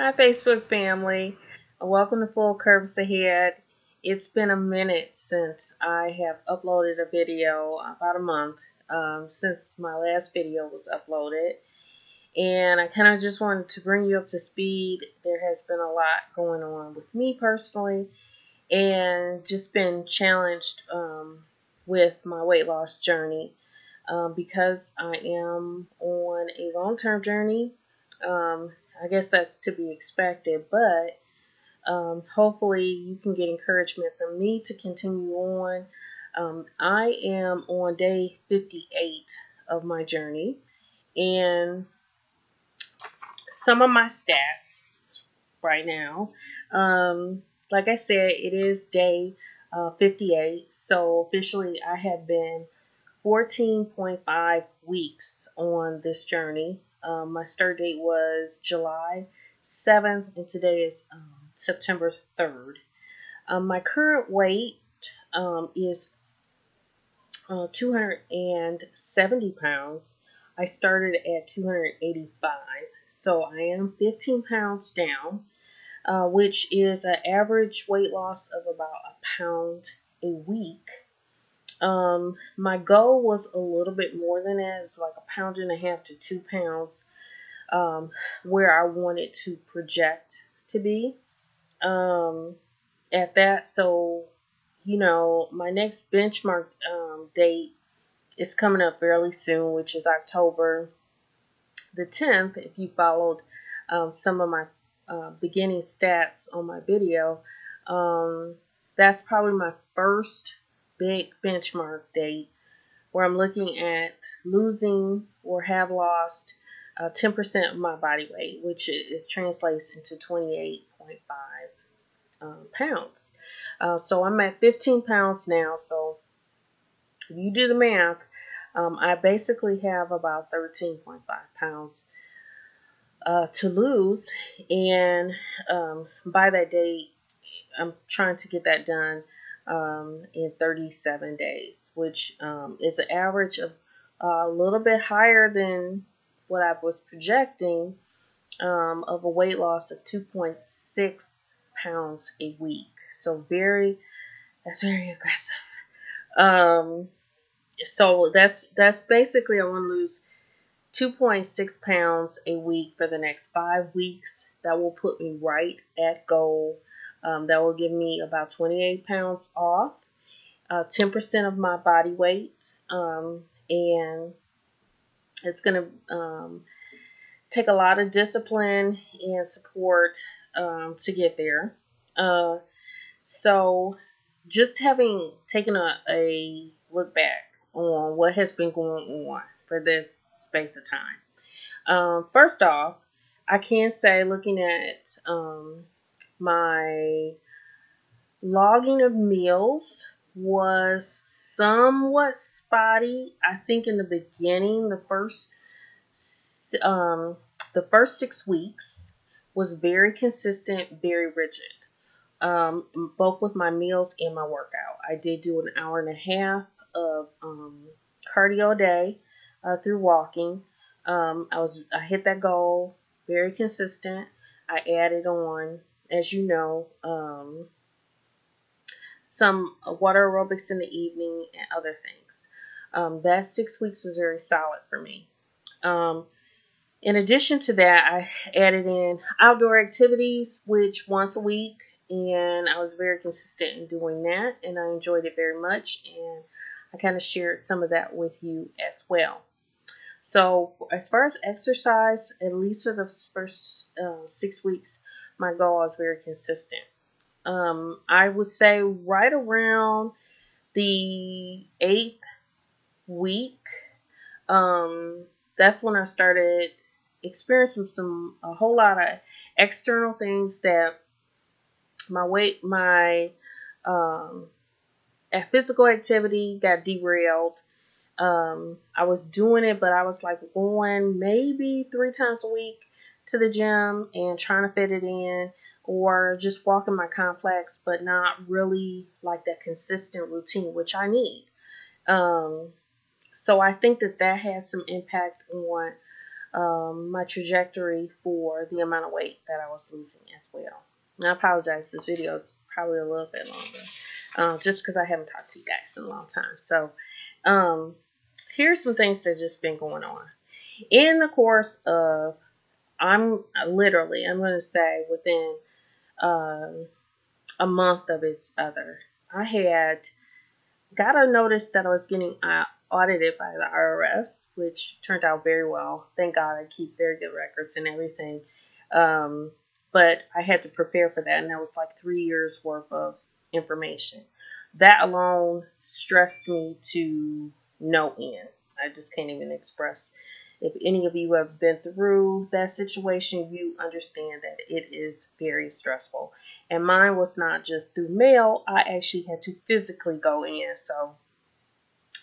Hi, Facebook family. Welcome to Full Curves Ahead. It's been a minute since I have uploaded a video, about a month since my last video was uploaded. And I kind of just wanted to bring you up to speed. There has been a lot going on with me personally, and just been challenged with my weight loss journey because I am on a long-term journey. I guess that's to be expected, but hopefully you can get encouragement from me to continue on. I am on day 58 of my journey, and some of my stats right now, like I said, it is day 58, so officially I have been 14.5 weeks on this journey. My start date was July 7th, and today is September 3rd. My current weight is 270 pounds. I started at 285, so I am 15 pounds down, which is an average weight loss of about a pound a week. My goal was a little bit more than that. It's like 1.5 pounds to 2 pounds, where I wanted to project to be, at that. So, my next benchmark, date is coming up fairly soon, which is October the 10th. If you followed, some of my, beginning stats on my video, that's probably my first big benchmark date where I'm looking at losing or have lost 10% of my body weight, which is translates into 28.5 pounds. So I'm at 15 pounds now. So if you do the math, I basically have about 13.5 pounds to lose, and by that date, I'm trying to get that done in 37 days, which is an average of a little bit higher than what I was projecting, of a weight loss of 2.6 pounds a week. So that's very aggressive. So that's basically, I want to lose 2.6 pounds a week for the next 5 weeks. That will put me right at goal. That will give me about 28 pounds off, 10% of my body weight, and it's going to take a lot of discipline and support to get there. So just having taken a look back on what has been going on for this space of time. First off, I can say, looking at my logging of meals was somewhat spotty. I think in the beginning, the first 6 weeks was very consistent, very rigid, both with my meals and my workout. I did do an hour and a half of cardio a day through walking. I hit that goal, very consistent. I added on, as you know, some water aerobics in the evening and other things. That 6 weeks was very solid for me. In addition to that, I added in outdoor activities, which once a week, and I was very consistent in doing that, and I enjoyed it very much, and I kind of shared some of that with you as well. So as far as exercise, at least for the first 6 weeks, my goal was very consistent. I would say right around the 8th week, that's when I started experiencing a whole lot of external things that my physical activity got derailed. I was doing it, but I was like going maybe 3 times a week to the gym and trying to fit it in, or just walking my complex, but not really like that consistent routine, which I need. So I think that has some impact on my trajectory for the amount of weight that I was losing as well. And I apologize, this video is probably a little bit longer, just because I haven't talked to you guys in a long time. So here's some things that just been going on. In the course of, I'm going to say within a month of each other, I had got a notice that I was getting audited by the IRS, which turned out very well. Thank God I keep very good records and everything. But I had to prepare for that, and that was like 3 years worth of information. That alone stressed me to no end. I just can't even express. If any of you have been through that situation, you understand that it is very stressful. And mine was not just through mail. I actually had to physically go in. So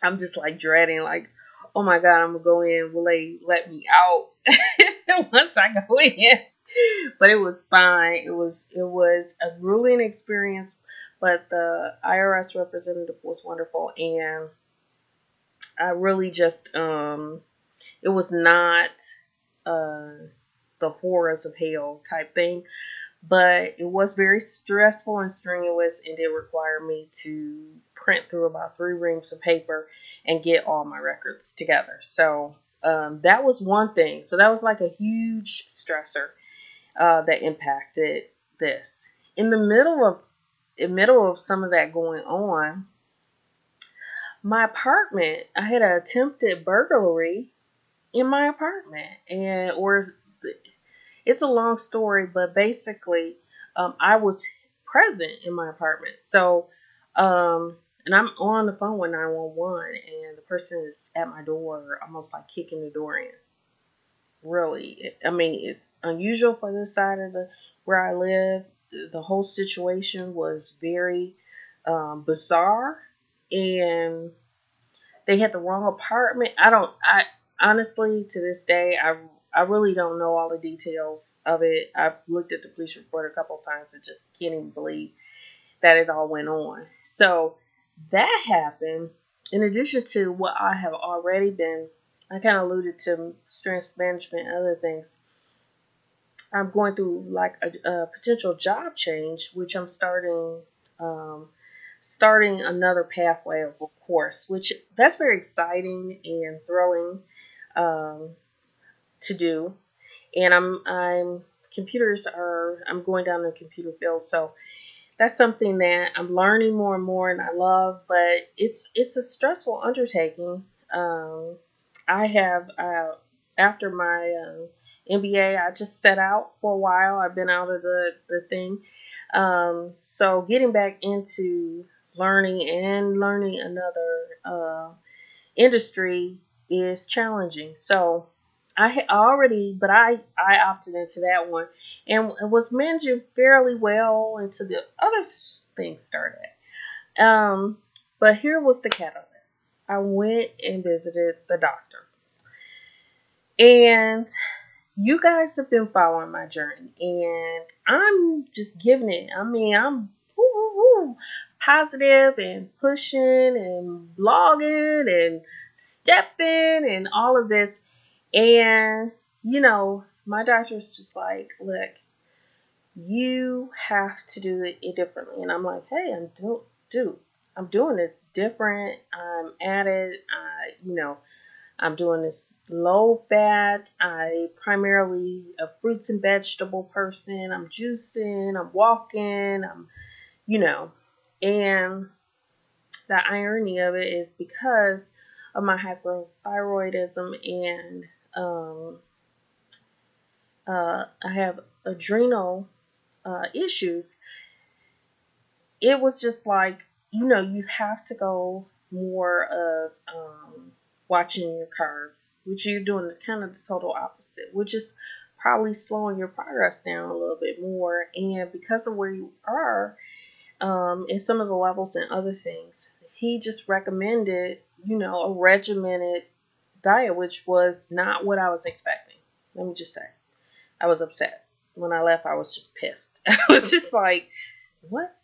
I'm just like dreading, like, oh my God, I'm going to go in. Will they let me out once I go in? But it was fine. It was a grueling experience, but the IRS representative was wonderful. And I really just, it was not the horrors of hell type thing, but it was very stressful and strenuous, and it required me to print through about 3 reams of paper and get all my records together. So that was one thing. So that was like a huge stressor that impacted this. In the middle of some of that going on, my apartment, I had an attempted burglary in my apartment, and it's a long story, but basically, I was present in my apartment. So, and I'm on the phone with 911, and the person is at my door, almost like kicking the door in. Really, I mean, it's unusual for this side of where I live. The whole situation was very bizarre, and they had the wrong apartment. I honestly, to this day, I really don't know all the details of it. I've looked at the police report a couple of times and just can't even believe that it all went on. So that happened. In addition to what I have already been, I kind of alluded to stress management and other things. I'm going through like a potential job change, which I'm starting another pathway of a course, which that's very exciting and thrilling to do. And I'm going down the computer field, so that's something that I'm learning more and more, and I love. But it's a stressful undertaking. I have after my MBA, I just set out for a while. I've been out of the thing. So getting back into learning another industry is challenging. So I opted into that one and was managing fairly well until the other things started. But here was the catalyst. I went and visited the doctor. And you guys have been following my journey, and I'm just giving it. I mean, I'm positive and pushing and blogging and stepping and all of this. And, my doctor's just like, look, you have to do it differently. And I'm like, hey, I'm doing it different. I'm at it. I'm doing this low fat. I primarily a fruits and vegetable person. I'm juicing. I'm walking. And the irony of it is because of my hypothyroidism and I have adrenal issues. It was just like, you have to go more of watching your carbs, which you're doing kind of the total opposite, which is probably slowing your progress down a little bit more. And because of where you are, and some of the levels and other things, he just recommended, a regimented diet, which was not what I was expecting. Let me just say, I was upset. When I left, I was just pissed. I was just like, what?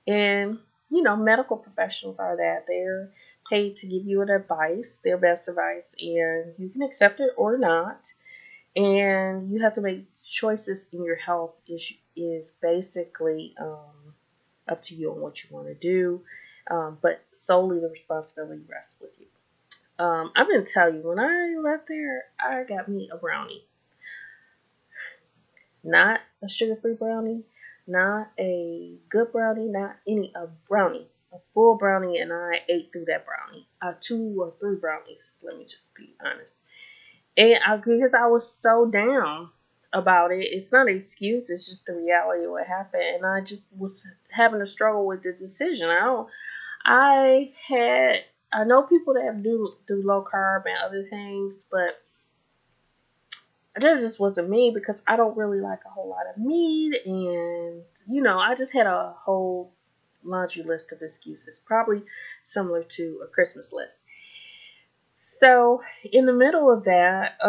And, medical professionals are that. They're paid to give you an advice, their best advice, and you can accept it or not. And you have to make choices in your health is basically up to you on what you want to do, but solely the responsibility rests with you. I'm going to tell you, when I left there, I got me a brownie. Not a sugar-free brownie, not a good brownie, not any, a brownie. A full brownie, and I ate through that brownie. 2 or 3 brownies, let me just be honest. And because I was so down about it, it's not an excuse, it's just the reality of what happened. And I just was having a struggle with the decision. I know people that do low carb and other things, but that just wasn't me because I don't really like a whole lot of meat. And, I just had a whole laundry list of excuses, probably similar to a Christmas list. So in the middle of that,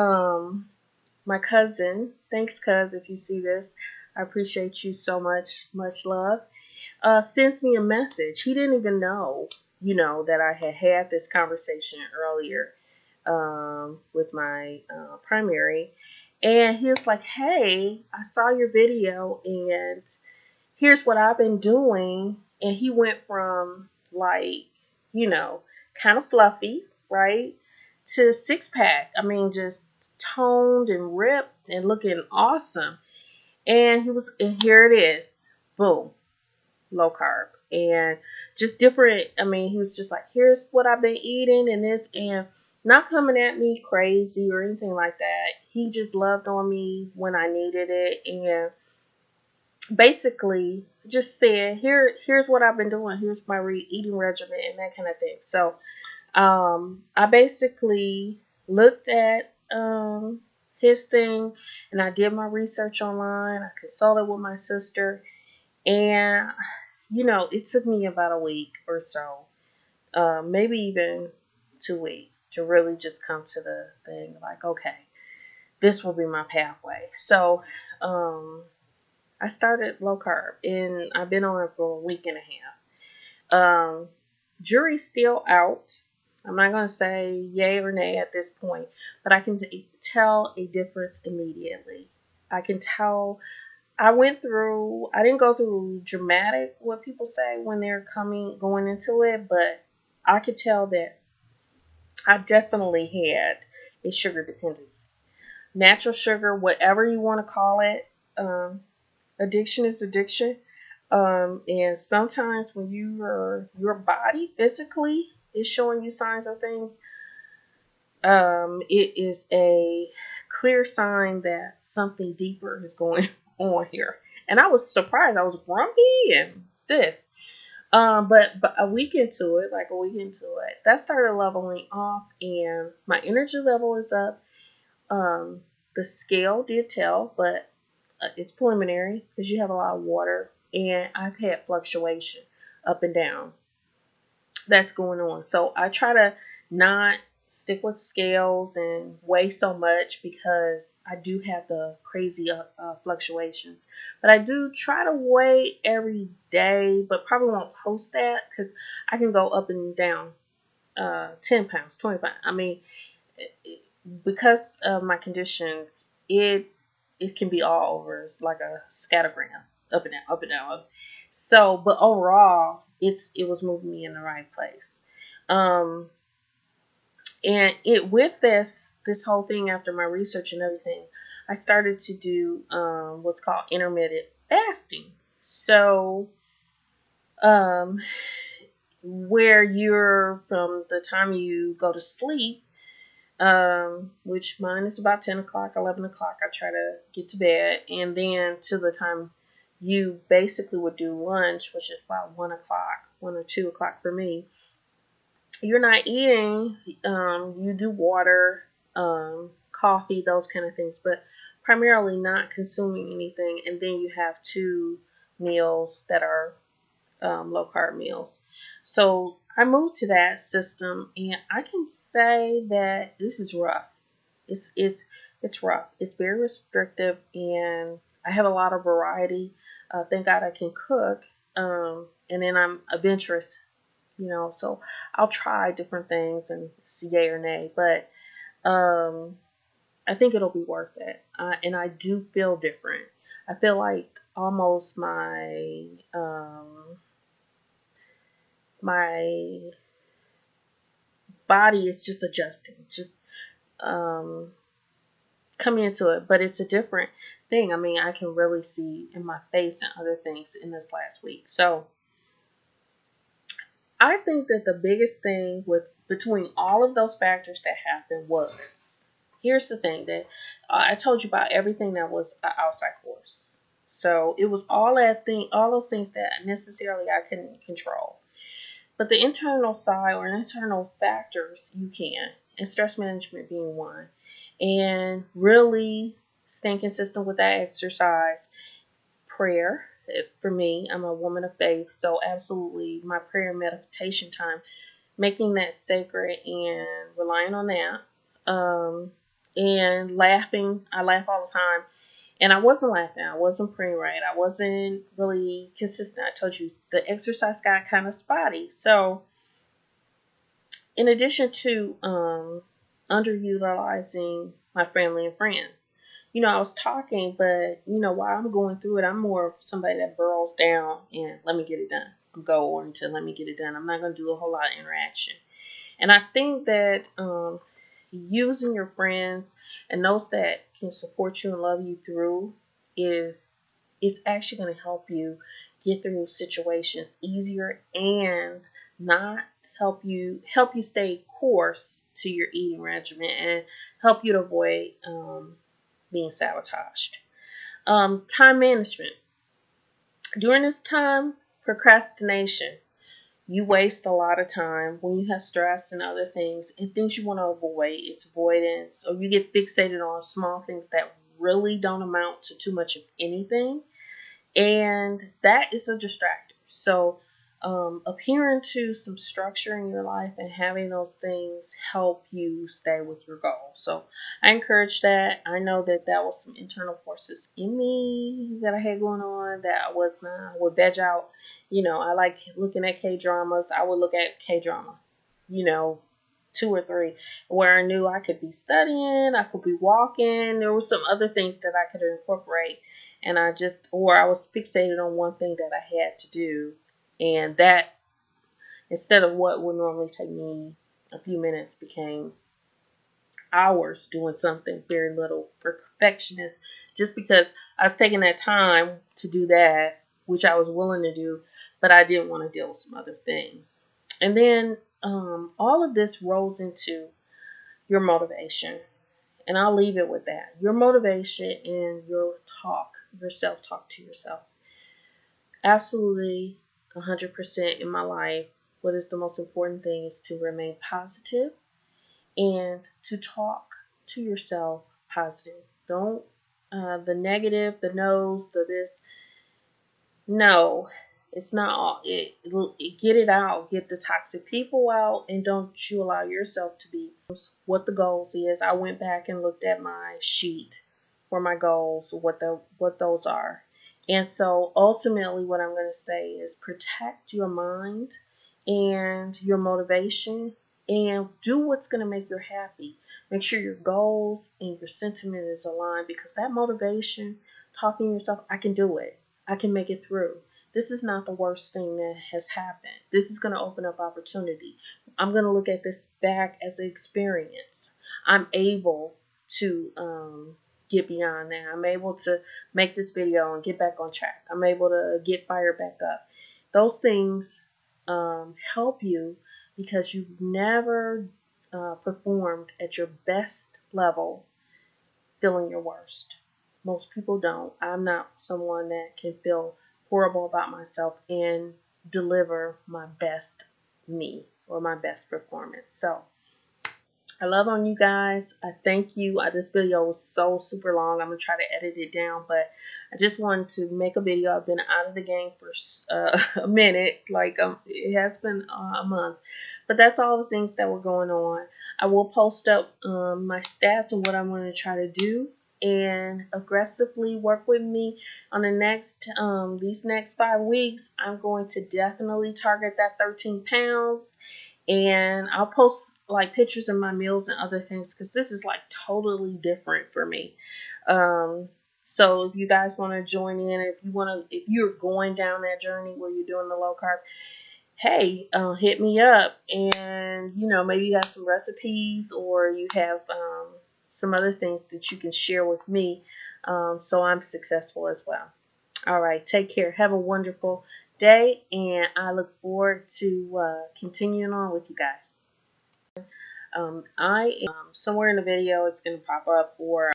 my cousin, thanks cuz if you see this, I appreciate you so much, much love, sends me a message. He didn't even know, that I had this conversation earlier with my primary. And he was like, hey, I saw your video and here's what I've been doing. And he went from like, kind of fluffy, right, to 6-pack. I mean, just toned and ripped and looking awesome. And here it is, boom, low carb and just different. I mean, he was just like, here's what I've been eating and this, and not coming at me crazy or anything like that. He just loved on me when I needed it, and basically just said, here's what I've been doing. Here's my eating regimen and that kind of thing. So I basically looked at his thing, and I did my research online. I consulted with my sister, and it took me about a week or so, maybe even 2 weeks, to really just come to the thing like, okay, this will be my pathway. So I started low carb, and I've been on it for a week and a half. Jury's still out. I'm not going to say yay or nay at this point, but I can tell a difference immediately. I can tell. I didn't go through dramatic, what people say when they're going into it, but I could tell that I definitely had a sugar dependency. Natural sugar, whatever you want to call it, addiction is addiction. And sometimes when your body physically is showing you signs of things, it is a clear sign that something deeper is going on here. And I was surprised. I was grumpy and this. But a week into it, that started leveling off, and my energy level is up. The scale did tell, but it's preliminary because you have a lot of water, and I've had fluctuation up and down that's going on. So I try to not stick with scales and weigh so much because I do have the crazy fluctuations. But I do try to weigh every day, but probably won't post that because I can go up and down 10 pounds, 25. I mean, because of my conditions, it can be all over. It's like a scattergram, up and down, up and down. So, but overall, it was moving me in the right place. And with this whole thing, after my research and everything, I started to do what's called intermittent fasting. So, where you're from the time you go to sleep, which mine is about 10 o'clock, 11 o'clock, I try to get to bed, and then to the time you basically would do lunch, which is about 1 o'clock, 1 or 2 o'clock for me. You're not eating, you do water, coffee, those kind of things, but primarily not consuming anything. And then you have 2 meals that are low carb meals. So I moved to that system, and I can say that this is rough. It's rough. It's very restrictive, and I have a lot of variety. Thank God I can cook, and then I'm adventurous. So I'll try different things and see yay or nay. But I think it'll be worth it. And I do feel different. I feel like almost my body is just adjusting, just um, coming into it. But it's a different thing. I mean, I can really see in my face and other things in this last week. So I think that the biggest thing with between all of those factors that happened was, here's the thing that I told you about everything that was an outside force. So it was all those things that necessarily I couldn't control. But the internal side or internal factors you can, and stress management being one, and really staying consistent with that exercise, prayer. For me, I'm a woman of faith, so absolutely my prayer and meditation time, making that sacred and relying on that. And laughing. I laugh all the time. And I wasn't laughing. I wasn't praying right. I wasn't really consistent. I told you the exercise got kind of spotty. So in addition to underutilizing my family and friends, I was talking, but while I'm going through it, I'm more of somebody that burrows down and let me get it done. I'm going to let me get it done. I'm not going to do a whole lot of interaction. And I think that using your friends and those that can support you and love you through is actually going to help you get through situations easier and not help you stay course to your eating regimen and help you to avoid being sabotaged. Time management. During this time, procrastination. You waste a lot of time when you have stress and other things and things you want to avoid. It's avoidance, or you get fixated on small things that really don't amount to too much of anything. And that is a distractor. So adhering to some structure in your life and having those things help you stay with your goal. So I encourage that. I know that was some internal forces in me that I had going on that I would veg out. I like looking at K-dramas. I would look at K-drama, 2 or 3, where I knew I could be studying, I could be walking. There were some other things that I could incorporate. And I was fixated on one thing that I had to do. And that, instead of what would normally take me a few minutes, became hours doing something very little. Perfectionist, just because I was taking that time to do that, which I was willing to do, but I didn't want to deal with some other things. And then all of this rolls into your motivation. And I'll leave it with that. Your motivation and your self-talk to yourself. Absolutely 100% in my life, what is the most important thing is to remain positive and to talk to yourself positive. Don't the negative, the no's, the this. No, it's not all. Get it out. Get the toxic people out, and don't you allow yourself to be what the goals is. I went back and looked at my sheet for my goals, what those are. And so ultimately what I'm going to say is protect your mind and your motivation and do what's going to make you happy. Make sure your goals and your sentiment is aligned, because that motivation, talking to yourself, I can do it. I can make it through. This is not the worst thing that has happened. This is going to open up opportunity. I'm going to look at this back as an experience. I'm able to get beyond that. I'm able to make this video and get back on track. I'm able to get fired back up. Those things help you because you've never performed at your best level feeling your worst. Most people don't. I'm not someone that can feel horrible about myself and deliver my best me or my best performance. So I love on you guys. I thank you. This video was so super long. I'm going to try to edit it down, but I just wanted to make a video. I've been out of the game for a minute. It has been a month, but that's all the things that were going on. I will post up my stats and what I'm going to try to do, and aggressively work with me on the these next 5 weeks. I'm going to definitely target that 13 pounds, and I'll post like pictures of my meals and other things, because this is like totally different for me. So if you guys want to join in, if you're going down that journey where you're doing the low carb, hey, hit me up, and maybe you have some recipes, or you have some other things that you can share with me, so I'm successful as well. All right, take care. Have a wonderful day, and I look forward to continuing on with you guys. I am somewhere in the video, it's going to pop up, or